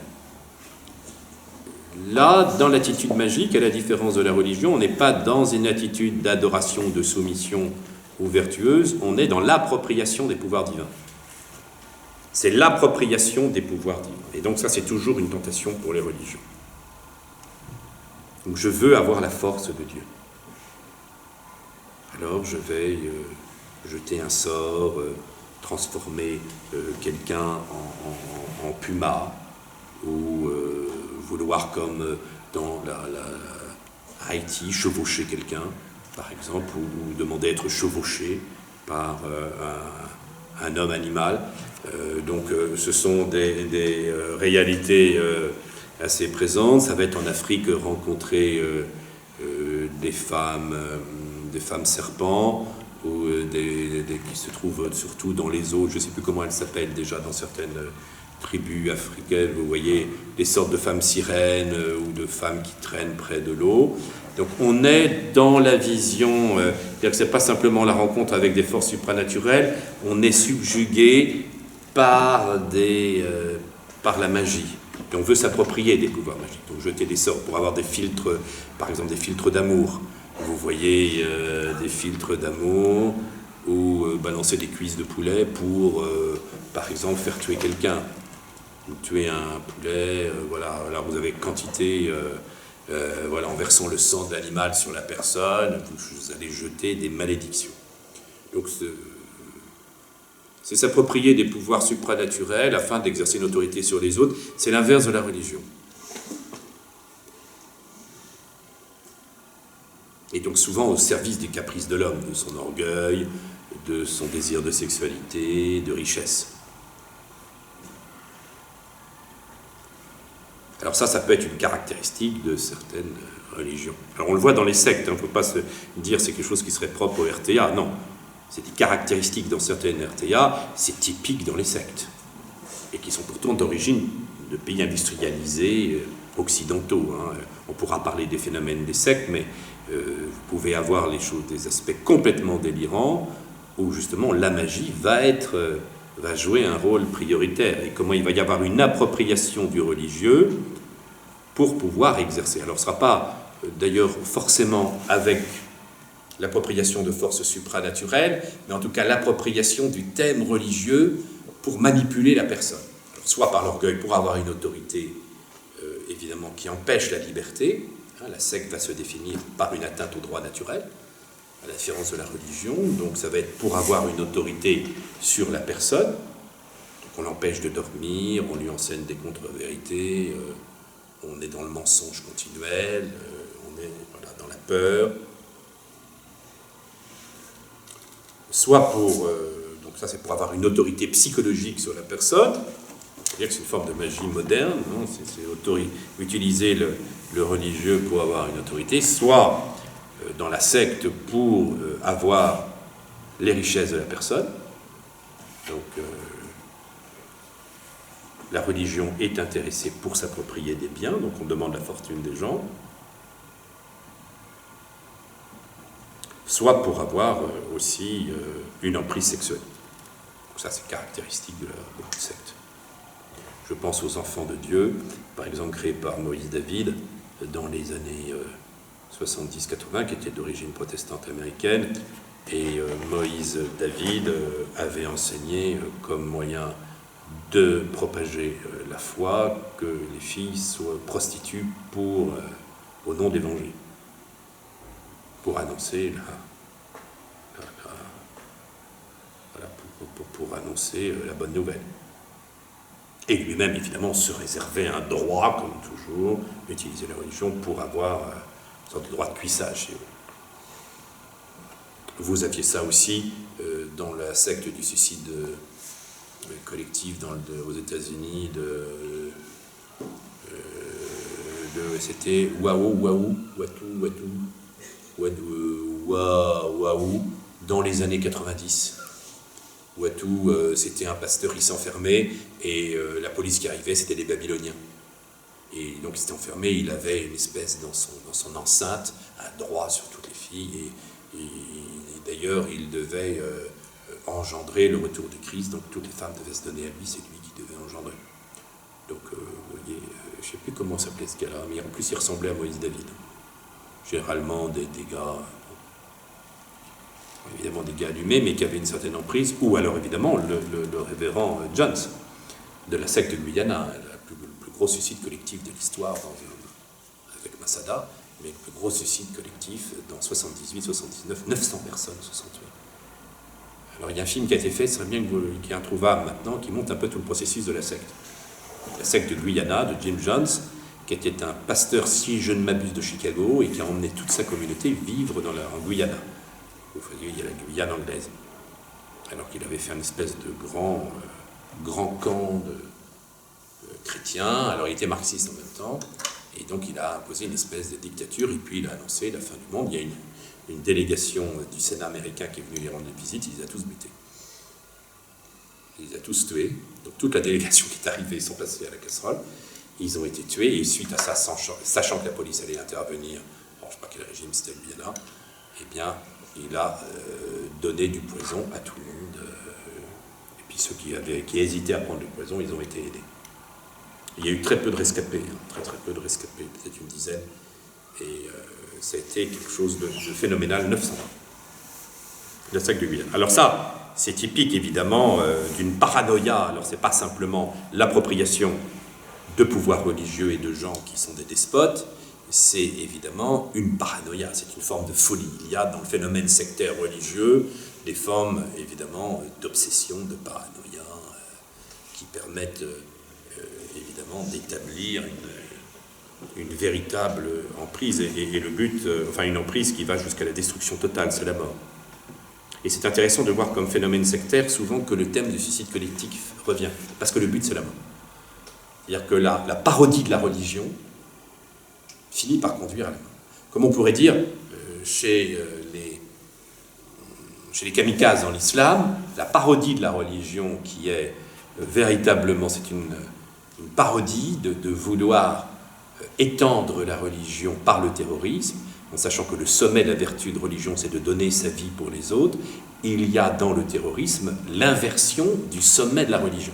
Là, dans l'attitude magique, à la différence de la religion, on n'est pas dans une attitude d'adoration, de soumission ou vertueuse, on est dans l'appropriation des pouvoirs divins. C'est l'appropriation des pouvoirs divins. Et donc ça, c'est toujours une tentation pour les religions. Donc je veux avoir la force de Dieu. Alors je vais jeter un sort, transformer quelqu'un en puma, ou vouloir, comme dans Haïti, chevaucher quelqu'un, par exemple, ou demander à être chevauché par un homme animal. Donc ce sont des réalités assez présentes. Ça va être en Afrique rencontrer des femmes serpents, ou qui se trouvent surtout dans les eaux, je ne sais plus comment elles s'appellent déjà dans certaines tribus africaines, vous voyez des sortes de femmes sirènes ou de femmes qui traînent près de l'eau. Donc on est dans la vision, c'est-à-dire que ce n'est pas simplement la rencontre avec des forces supranaturelles, on est subjugué par la magie. Et on veut s'approprier des pouvoirs magiques, donc jeter des sorts pour avoir des filtres, par exemple des filtres d'amour. Vous voyez des filtres d'amour, ou balancer des cuisses de poulet pour, par exemple, faire tuer quelqu'un. Vous tuez un poulet, voilà, alors vous avez quantité, voilà, en versant le sang de l'animal sur la personne, vous allez jeter des malédictions. Donc c'est s'approprier des pouvoirs supranaturels afin d'exercer une autorité sur les autres. C'est l'inverse de la religion. Et donc souvent au service des caprices de l'homme, de son orgueil, de son désir de sexualité, de richesse. Alors ça peut être une caractéristique de certaines religions. Alors on le voit dans les sectes, il ne faut pas se dire c'est quelque chose qui serait propre au RTA, non. C'est des caractéristiques dans certaines RTA, c'est typique dans les sectes, et qui sont pourtant d'origine de pays industrialisés occidentaux. On pourra parler des phénomènes des sectes, mais vous pouvez avoir des aspects complètement délirants, où justement la magie va jouer un rôle prioritaire, et comment il va y avoir une appropriation du religieux pour pouvoir exercer. Alors ce ne sera pas d'ailleurs forcément avec l'appropriation de forces supranaturelles, mais en tout cas l'appropriation du thème religieux pour manipuler la personne. Alors, soit par l'orgueil pour avoir une autorité évidemment qui empêche la liberté, la secte va se définir par une atteinte au droit naturel, à la différence de la religion, donc ça va être pour avoir une autorité sur la personne, donc on l'empêche de dormir, on lui enseigne des contre-vérités, on est dans le mensonge continuel, on est dans la peur, soit pour, donc ça c'est pour avoir une autorité psychologique sur la personne, c'est-à-dire que c'est une forme de magie moderne, c'est utiliser le religieux pour avoir une autorité, soit dans la secte pour avoir les richesses de la personne. Donc la religion est intéressée pour s'approprier des biens, donc on demande la fortune des gens, soit pour avoir aussi une emprise sexuelle. Donc ça, c'est caractéristique de beaucoup de sectes. Je pense aux enfants de Dieu, par exemple créés par Moïse David dans les années 70-80, qui étaient d'origine protestante américaine, et Moïse David avait enseigné comme moyen de propager la foi que les filles soient prostituées au nom de l'Évangile, pour annoncer pour annoncer la bonne nouvelle. Et lui-même, évidemment, se réservait un droit, comme toujours, d'utiliser la religion pour avoir une sorte de droit de cuissage. Vous aviez ça aussi dans la secte du suicide collectif aux États-Unis, c'était Waou, dans les années 90. Watou, c'était un pasteur qui s'enfermait, et la police qui arrivait, c'était des Babyloniens. Et donc il s'était enfermé, il avait une espèce dans son enceinte, un droit sur toutes les filles, et d'ailleurs il devait engendrer le retour du Christ, donc toutes les femmes devaient se donner à lui, c'est lui qui devait engendrer. Donc vous voyez, je ne sais plus comment s'appelait ce gars-là, mais en plus il ressemblait à Moïse David. Généralement des gars... évidemment des gars allumés, mais qui avaient une certaine emprise, ou alors évidemment le révérend Jones, de la secte de Guyana, le plus gros suicide collectif de l'histoire avec Masada, mais le plus gros suicide collectif dans 78-79, 900 personnes se sont tuées. Alors il y a un film qui a été fait, ce serait bien qui est introuvable maintenant, qui montre un peu tout le processus de la secte. La secte de Guyana, de Jim Jones, qui était un pasteur, si je ne m'abuse, de Chicago, et qui a emmené toute sa communauté vivre en Guyana. Vous voyez, il y a la Guyane anglaise. Alors qu'il avait fait une espèce de grand camp de chrétiens. Alors il était marxiste en même temps. Et donc il a imposé une espèce de dictature. Et puis il a annoncé la fin du monde. Il y a une délégation du Sénat américain qui est venue les rendre visite. Il les a tous butés. Il les a tous tués. Donc toute la délégation qui est arrivée, ils sont passés à la casserole. Ils ont été tués. Et suite à ça, sachant que la police allait intervenir, je ne sais pas quel régime c'était le Guyana, eh bien... il a donné du poison à tout le monde. Et puis ceux qui hésitaient à prendre le poison, ils ont été aidés. Il y a eu très peu de rescapés, très peu de rescapés, peut-être une dizaine. Et ça a été quelque chose de phénoménal, 900 ans. La secte de Guyane. Alors ça, c'est typique évidemment d'une paranoïa. Alors c'est pas simplement l'appropriation de pouvoirs religieux et de gens qui sont des despotes, c'est évidemment une paranoïa, c'est une forme de folie. Il y a dans le phénomène sectaire religieux des formes évidemment d'obsession, de paranoïa, qui permettent évidemment d'établir une véritable emprise, et le but, une emprise qui va jusqu'à la destruction totale, c'est la mort. Et c'est intéressant de voir comme phénomène sectaire souvent que le thème du suicide collectif revient, parce que le but c'est la mort. C'est-à-dire que la parodie de la religion finit par conduire à la mort. Comme on pourrait dire, chez les kamikazes dans l'islam, la parodie de la religion qui est véritablement, c'est une parodie de vouloir étendre la religion par le terrorisme, en sachant que le sommet de la vertu de religion, c'est de donner sa vie pour les autres. Il y a dans le terrorisme l'inversion du sommet de la religion.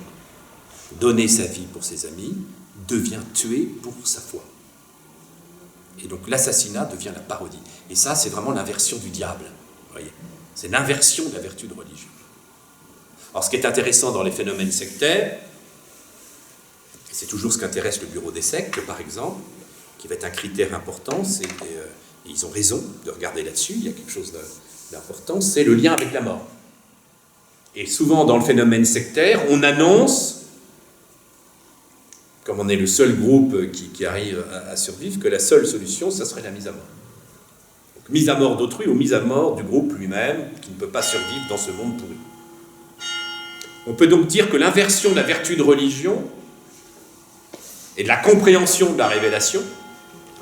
Donner sa vie pour ses amis devient tuer pour sa foi. Et donc l'assassinat devient la parodie. Et ça, c'est vraiment l'inversion du diable. Vous voyez, c'est l'inversion de la vertu de religion. Alors ce qui est intéressant dans les phénomènes sectaires, et c'est toujours ce qu'intéresse le bureau des sectes, par exemple, qui va être un critère important, c'est, ils ont raison de regarder là-dessus, il y a quelque chose d'important, c'est le lien avec la mort. Et souvent dans le phénomène sectaire, on annonce, comme on est le seul groupe qui arrive à survivre, que la seule solution, ça serait la mise à mort. Donc, mise à mort d'autrui ou mise à mort du groupe lui-même, qui ne peut pas survivre dans ce monde pourri. On peut donc dire que l'inversion de la vertu de religion et de la compréhension de la révélation,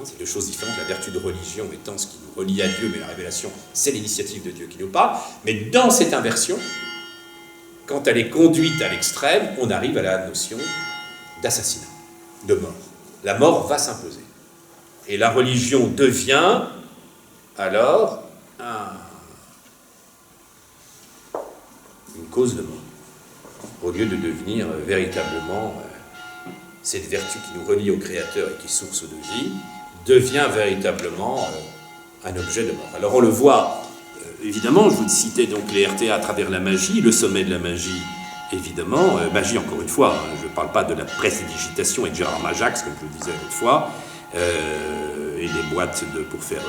c'est deux choses différentes, la vertu de religion étant ce qui nous relie à Dieu, mais la révélation, c'est l'initiative de Dieu qui nous parle. Mais dans cette inversion, quand elle est conduite à l'extrême, on arrive à la notion d'assassinat, de mort. La mort va s'imposer. Et la religion devient alors une cause de mort, au lieu de devenir véritablement cette vertu qui nous relie au Créateur et qui est source de vie, devient véritablement un objet de mort. Alors on le voit, évidemment, je vous citais donc les RTA à travers la magie, le sommet de la magie, évidemment, magie encore une fois, hein, je ne parle pas de la prestidigitation et de Gérard Majax, comme je le disais l'autre fois, et des boîtes pour faire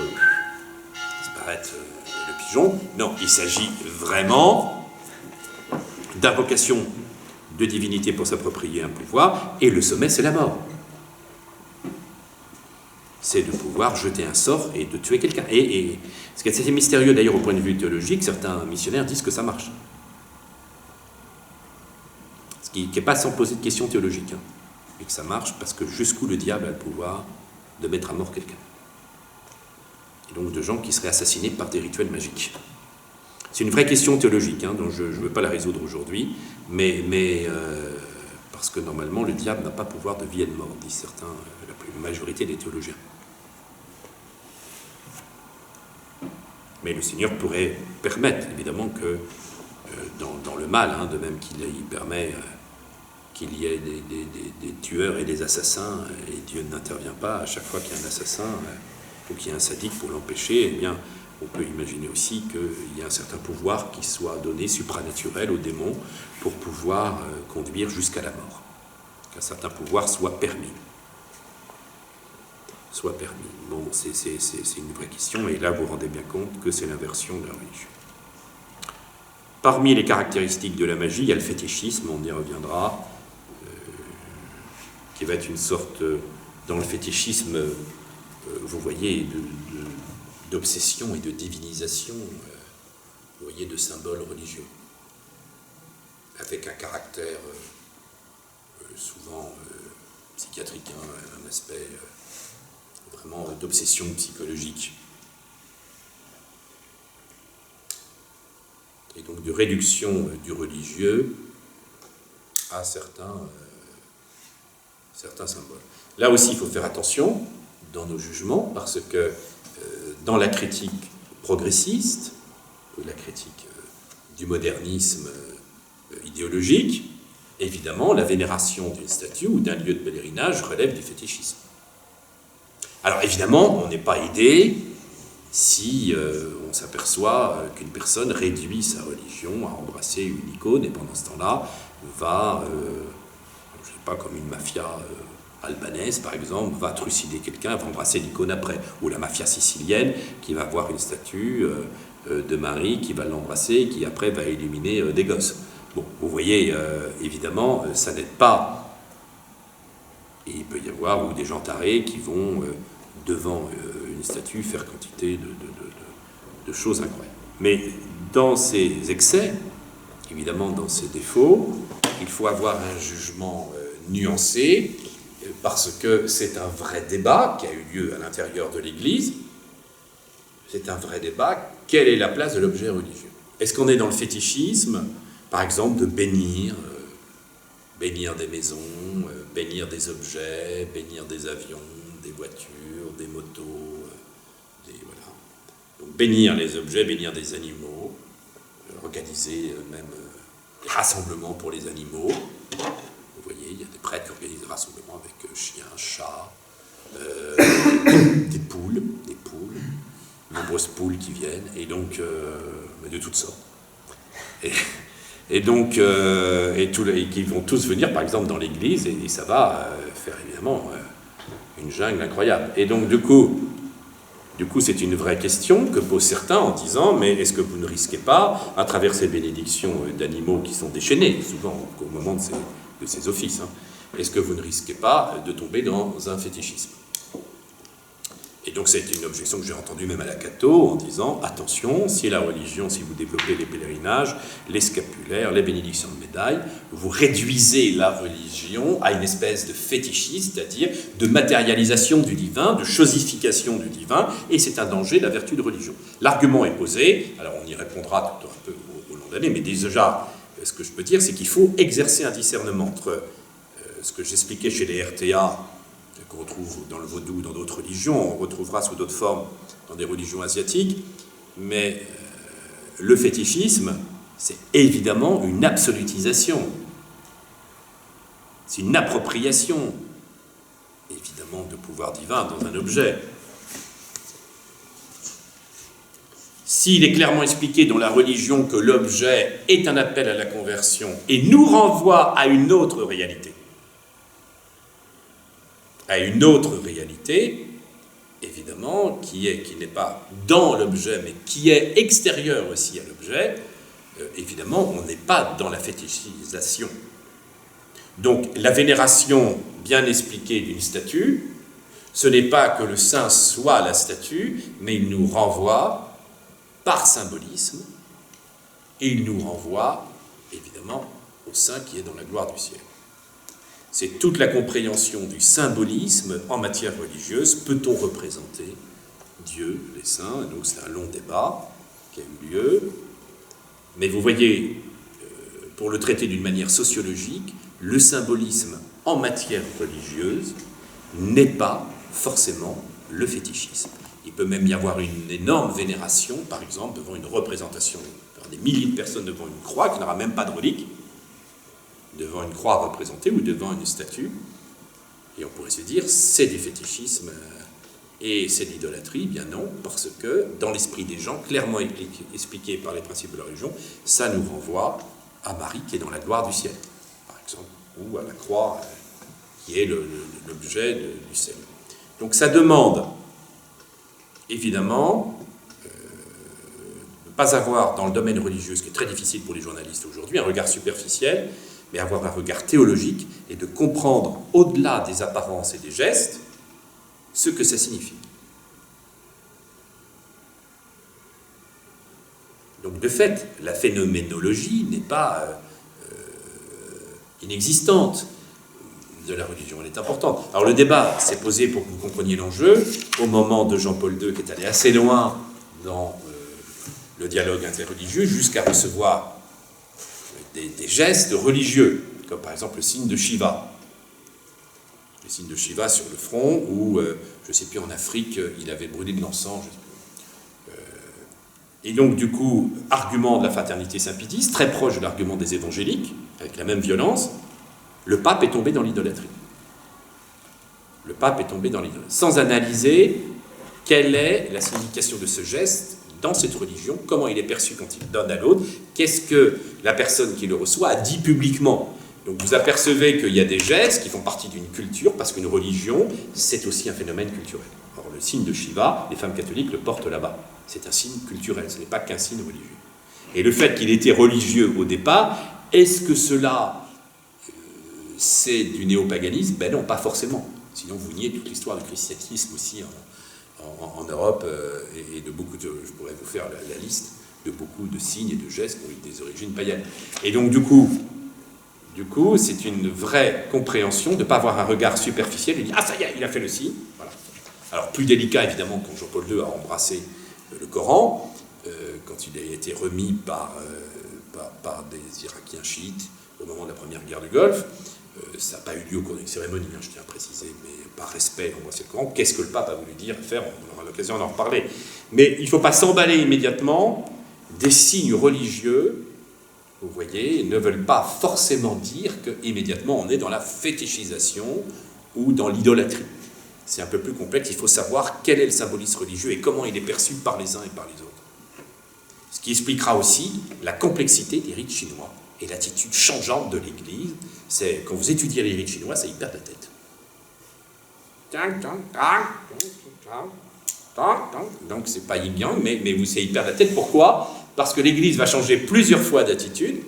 disparaître le pigeon. Non, il s'agit vraiment d'invocation de divinité pour s'approprier un pouvoir, et le sommet, c'est la mort. C'est de pouvoir jeter un sort et de tuer quelqu'un. Et ce qui est assez mystérieux d'ailleurs au point de vue théologique, certains missionnaires disent que ça marche. Ce qui n'est pas sans poser de questions théologiques, hein, et que ça marche parce que jusqu'où le diable a le pouvoir de mettre à mort quelqu'un. Et donc de gens qui seraient assassinés par des rituels magiques. C'est une vraie question théologique, hein, dont je ne veux pas la résoudre aujourd'hui, mais parce que normalement le diable n'a pas pouvoir de vie et de mort, disent certains, la majorité des théologiens. Mais le Seigneur pourrait permettre, évidemment, que dans le mal, hein, de même qu'il permet qu'il y ait des tueurs et des assassins, et Dieu n'intervient pas à chaque fois qu'il y a un assassin ou qu'il y a un sadique pour l'empêcher, eh bien, on peut imaginer aussi qu'il y a un certain pouvoir qui soit donné, supranaturel, aux démons, pour pouvoir conduire jusqu'à la mort. Qu'un certain pouvoir soit permis. Bon, c'est une vraie question, et là vous vous rendez bien compte que c'est l'inversion de la religion. Parmi les caractéristiques de la magie, il y a le fétichisme, on y reviendra, qui va être une sorte, dans le fétichisme, vous voyez, d'obsession et de divinisation, vous voyez, de symboles religieux, avec un caractère souvent psychiatrique, hein, un aspect vraiment d'obsession psychologique. Et donc de réduction du religieux à certains symboles. Là aussi, il faut faire attention dans nos jugements, parce que dans la critique progressiste, ou la critique du modernisme idéologique, évidemment, la vénération d'une statue ou d'un lieu de pèlerinage relève du fétichisme. Alors évidemment, on n'est pas aidé si on s'aperçoit qu'une personne réduit sa religion à embrasser une icône et pendant ce temps-là va, je ne sais pas, comme une mafia albanaise par exemple, va trucider quelqu'un, va embrasser l'icône après, ou la mafia sicilienne qui va voir une statue de Marie qui va l'embrasser et qui après va éliminer des gosses. Bon, vous voyez, évidemment, ça n'aide pas. Et il peut y avoir ou des gens tarés qui vont devant une statue faire quantité de choses incroyables. Mais dans ces excès, évidemment dans ces défauts, il faut avoir un jugement nuancé, parce que c'est un vrai débat qui a eu lieu à l'intérieur de l'Église. C'est un vrai débat. Quelle est la place de l'objet religieux? Est-ce qu'on est dans le fétichisme, par exemple, de bénir des maisons, bénir des objets, bénir des avions, des voitures, des motos, voilà. Donc bénir les objets, bénir des animaux, organiser même des rassemblements pour les animaux. Vous voyez, il y a des prêtres qui organisent des rassemblements avec chiens, chats, des poules, nombreuses poules qui viennent, et donc, de toutes sortes. Et donc, et qui vont tous venir, par exemple, dans l'église, et ça va faire évidemment une jungle incroyable. Et donc, du coup, c'est une vraie question que posent certains en disant, mais est-ce que vous ne risquez pas, à travers ces bénédictions d'animaux qui sont déchaînées, souvent au moment de ces offices, hein, est-ce que vous ne risquez pas de tomber dans un fétichisme? Et donc c'est une objection que j'ai entendue même à la Cato en disant, attention, si la religion, si vous développez les pèlerinages, les scapulaires, les bénédictions de médailles, vous réduisez la religion à une espèce de fétichisme, c'est-à-dire de matérialisation du divin, de chosification du divin, et c'est un danger de la vertu de religion. L'argument est posé, alors on y répondra tout un peu au long d'année, mais déjà, ce que je peux dire, c'est qu'il faut exercer un discernement entre ce que j'expliquais chez les RTA, qu'on retrouve dans le vaudou, dans d'autres religions, on retrouvera sous d'autres formes dans des religions asiatiques, mais le fétichisme, c'est évidemment une absolutisation, c'est une appropriation, évidemment, de pouvoir divin dans un objet. S'il est clairement expliqué dans la religion que l'objet est un appel à la conversion et nous renvoie à une autre réalité, évidemment, qui n'est pas dans l'objet, mais qui est extérieure aussi à l'objet, évidemment, on n'est pas dans la fétichisation. Donc, la vénération bien expliquée d'une statue, ce n'est pas que le saint soit la statue, mais il nous renvoie par symbolisme, et il nous renvoie, évidemment, au saint qui est dans la gloire du ciel. C'est toute la compréhension du symbolisme en matière religieuse. Peut-on représenter Dieu, les saints? Donc c'est un long débat qui a eu lieu. Mais vous voyez, pour le traiter d'une manière sociologique, le symbolisme en matière religieuse n'est pas forcément le fétichisme. Il peut même y avoir une énorme vénération, par exemple, devant une représentation, des milliers de personnes devant une croix qui n'aura même pas de relique, devant une croix représentée ou devant une statue. Et on pourrait se dire, c'est du fétichisme et c'est de l'idolâtrie. Bien non, parce que dans l'esprit des gens, clairement expliqué par les principes de la religion, ça nous renvoie à Marie qui est dans la gloire du ciel, par exemple, ou à la croix qui est l'objet du salut. Donc ça demande, évidemment, de ne pas avoir dans le domaine religieux, ce qui est très difficile pour les journalistes aujourd'hui, un regard superficiel, mais avoir un regard théologique et de comprendre, au-delà des apparences et des gestes, ce que ça signifie. Donc, de fait, la phénoménologie n'est pas inexistante de la religion, elle est importante. Alors, le débat s'est posé pour que vous compreniez l'enjeu, au moment de Jean-Paul II, qui est allé assez loin dans le dialogue interreligieux, jusqu'à recevoir des gestes religieux, comme par exemple le signe de Shiva. Le signe de Shiva sur le front, ou, je ne sais plus, en Afrique, il avait brûlé de l'encens. Et donc, du coup, argument de la fraternité Saint-Pédis, très proche de l'argument des évangéliques, avec la même violence, le pape est tombé dans l'idolâtrie. Le pape est tombé dans l'idolâtrie, sans analyser quelle est la signification de ce geste dans cette religion, comment il est perçu quand il donne à l'autre, qu'est-ce que la personne qui le reçoit a dit publiquement. Donc vous apercevez qu'il y a des gestes qui font partie d'une culture, parce qu'une religion, c'est aussi un phénomène culturel. Or, le signe de Shiva, les femmes catholiques le portent là-bas. C'est un signe culturel, ce n'est pas qu'un signe religieux. Et le fait qu'il était religieux au départ, est-ce que cela, c'est du néopaganisme? Ben non, pas forcément. Sinon, vous niez toute l'histoire du christianisme aussi en Europe, et de beaucoup de, je pourrais vous faire la liste de beaucoup de signes et de gestes qui ont eu des origines païennes. Et donc, du coup, c'est une vraie compréhension de ne pas avoir un regard superficiel et dire « Ah, ça y est, il a fait le signe !» Voilà. Alors, plus délicat, évidemment, quand Jean-Paul II a embrassé le Coran, quand il a été remis par des Irakiens chiites au moment de la première guerre du Golfe, ça n'a pas eu lieu au cours d'une cérémonie, je tiens à préciser, mais par respect, embrasser le Coran. Qu'est-ce que le pape a voulu dire et faire? On aura l'occasion d'en reparler. Mais il ne faut pas s'emballer immédiatement. Des signes religieux, vous voyez, ne veulent pas forcément dire qu'immédiatement on est dans la fétichisation ou dans l'idolâtrie. C'est un peu plus complexe, il faut savoir quel est le symbolisme religieux et comment il est perçu par les uns et par les autres. Ce qui expliquera aussi la complexité des rites chinois et l'attitude changeante de l'Église. C'est quand vous étudiez les rites chinois, ça y perd la tête. Donc c'est pas yin-yang, mais vous savez y perd la tête. Pourquoi? Parce que l'Église va changer plusieurs fois d'attitude,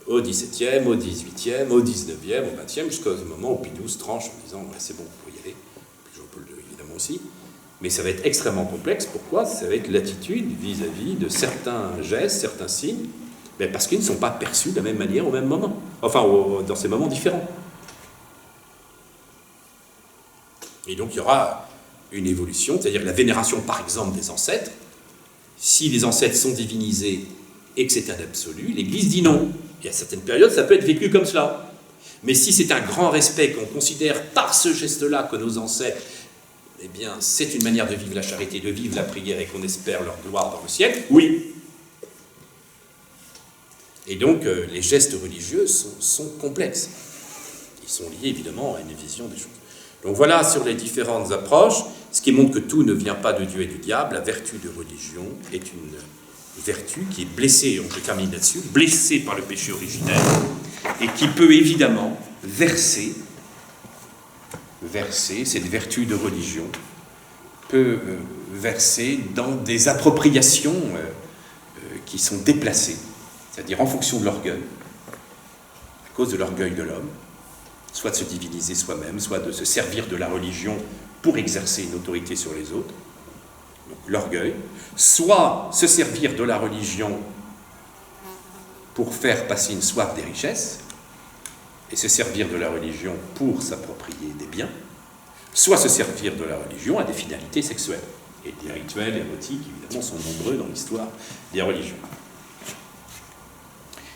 au XVIIe, au XVIIIe, au XIXe, au XXe, jusqu'au moment où Pie XII tranche en disant ouais, c'est bon, vous pouvez y aller. Puis Jean-Paul II évidemment aussi. Mais ça va être extrêmement complexe. Pourquoi? Ça va être l'attitude vis-à-vis de certains gestes, certains signes, mais parce qu'ils ne sont pas perçus de la même manière au même moment. Enfin, dans ces moments différents. Et donc il y aura une évolution, c'est-à-dire la vénération par exemple des ancêtres. Si les ancêtres sont divinisés et que c'est un absolu, l'Église dit non. Et à certaines périodes, ça peut être vécu comme cela. Mais si c'est un grand respect qu'on considère par ce geste-là que nos ancêtres, eh bien, c'est une manière de vivre la charité, de vivre la prière et qu'on espère leur gloire dans le ciel, oui. Et donc, les gestes religieux sont complexes. Ils sont liés évidemment à une vision des choses. Donc voilà sur les différentes approches, ce qui montre que tout ne vient pas de Dieu et du diable. La vertu de religion est une vertu qui est blessée, je termine là-dessus, blessée par le péché originel, et qui peut évidemment verser cette vertu de religion, peut verser dans des appropriations qui sont déplacées, c'est-à-dire en fonction de l'orgueil, à cause de l'orgueil de l'homme, soit de se diviniser soi-même, soit de se servir de la religion pour exercer une autorité sur les autres, donc l'orgueil, soit se servir de la religion pour faire passer une soif des richesses, et se servir de la religion pour s'approprier des biens, soit se servir de la religion à des finalités sexuelles. Et des rituels érotiques, évidemment, sont nombreux dans l'histoire des religions.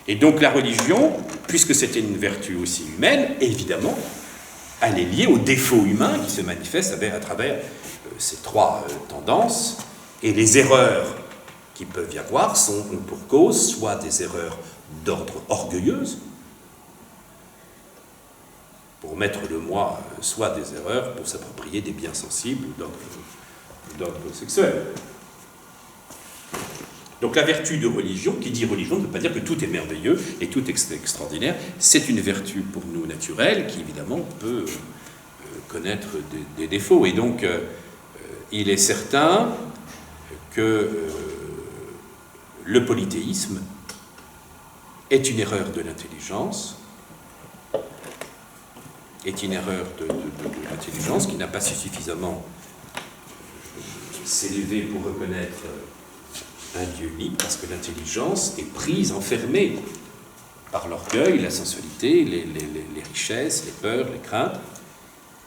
Et donc la religion, puisque c'était une vertu aussi humaine, évidemment, elle est liée aux défauts humains qui se manifestent à travers ces trois tendances, et les erreurs qui peuvent y avoir ont pour cause soit des erreurs d'ordre orgueilleuse, pour mettre le moi, soit des erreurs pour s'approprier des biens sensibles d'ordre sexuel. Donc la vertu de religion, qui dit religion, ne veut pas dire que tout est merveilleux et tout est extraordinaire. C'est une vertu pour nous naturelle qui évidemment peut connaître des défauts. Et donc il est certain que le polythéisme est une erreur de l'intelligence, qui n'a pas suffisamment s'élevé pour reconnaître un Dieu unique, parce que l'intelligence est prise, enfermée par l'orgueil, la sensualité, les richesses, les peurs, les craintes,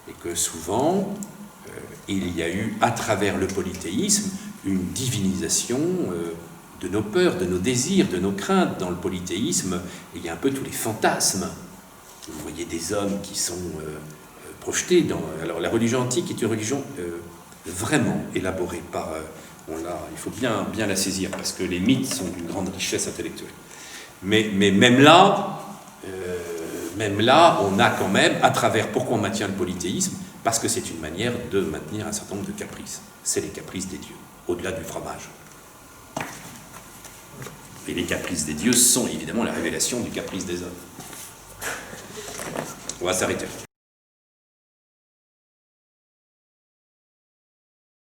et que souvent il y a eu, à travers le polythéisme, une divinisation de nos peurs, de nos désirs, de nos craintes. Dans le polythéisme, il y a un peu tous les fantasmes. Vous voyez des hommes qui sont projetés dans... Alors la religion antique est une religion vraiment élaborée par... il faut bien la saisir, parce que les mythes sont d'une grande richesse intellectuelle. Mais même là, on a quand même, à travers... Pourquoi on maintient le polythéisme? Parce que c'est une manière de maintenir un certain nombre de caprices. C'est les caprices des dieux, au-delà du fromage. Et les caprices des dieux sont évidemment la révélation du caprice des hommes. On va s'arrêter.